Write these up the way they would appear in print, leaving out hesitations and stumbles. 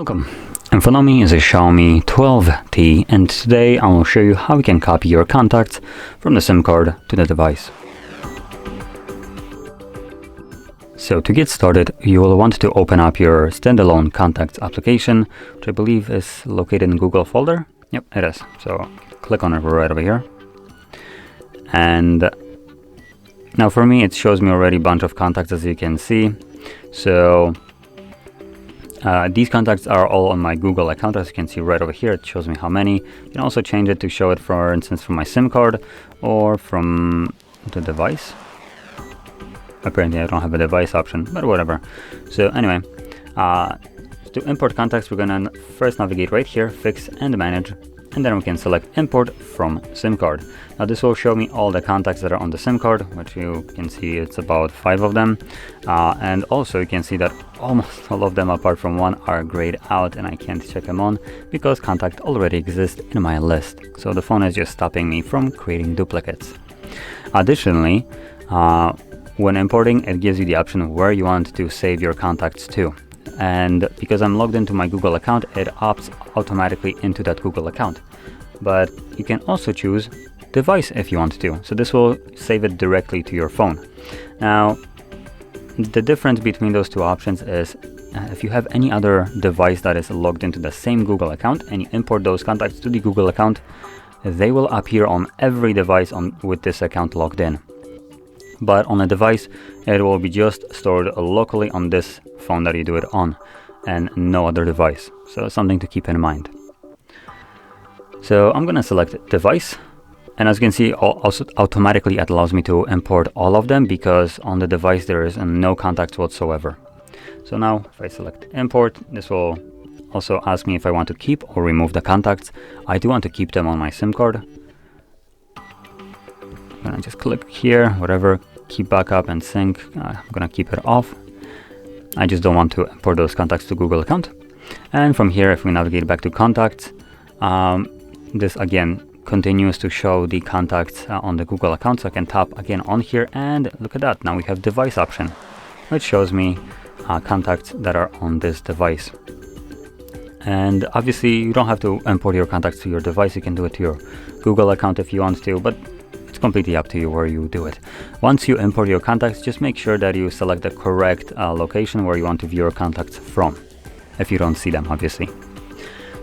Welcome. In front of me is a Xiaomi 12T, and today I will show you how you can copy your contacts from the SIM card to the device. So to get started, you will want to open up your standalone contacts application, which I believe is located in Google folder. Yep, it is. So click on it right over here. And now for me, it shows me already a bunch of contacts, as you can see. So these contacts are all on my Google account, as you can see right over here. It shows me how many. You can also change it to show it, for instance, from my SIM card or from the device. Apparently I don't have a device option, but whatever. So anyway, to import contacts, we're gonna first navigate right here, fix and manage, and then we can select import from SIM card. Now this will show me all the contacts that are on the SIM card, which you can see it's about 5 of them. And also you can see that almost all of them apart from one are grayed out, and I can't check them on because contact already exists in my list. So the phone is just stopping me from creating duplicates. Additionally, when importing, it gives you the option of where you want to save your contacts to. And because I'm logged into my Google account, it opts automatically into that Google account. But you can also choose device if you want to. So this will save it directly to your phone. Now, the difference between those two options is if you have any other device that is logged into the same Google account and you import those contacts to the Google account, they will appear on every device with this account logged in. But on a device, it will be just stored locally on this phone that you do it on, and no other device. So something to keep in mind. So I'm gonna select device, and as you can see, also automatically it allows me to import all of them because on the device there is no contacts whatsoever. So now if I select import, this will also ask me if I want to keep or remove the contacts. I do want to keep them on my SIM card. I'm gonna just click here, whatever, keep backup and sync. I'm gonna keep it off. I just don't want to import those contacts to Google account. And from here, if we navigate back to contacts, this again continues to show the contacts on the Google account. So I can tap again on here, and look at that. Now we have device option, which shows me contacts that are on this device. And obviously you don't have to import your contacts to your device. You can do it to your Google account if you want to, but it's completely up to you where you do it. Once you import your contacts, just make sure that you select the correct location where you want to view your contacts from, if you don't see them, obviously.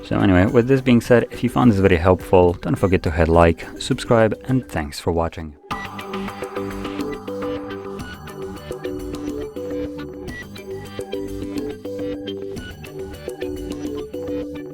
So anyway, with this being said, if you found this video helpful, don't forget to hit like, subscribe, and thanks for watching.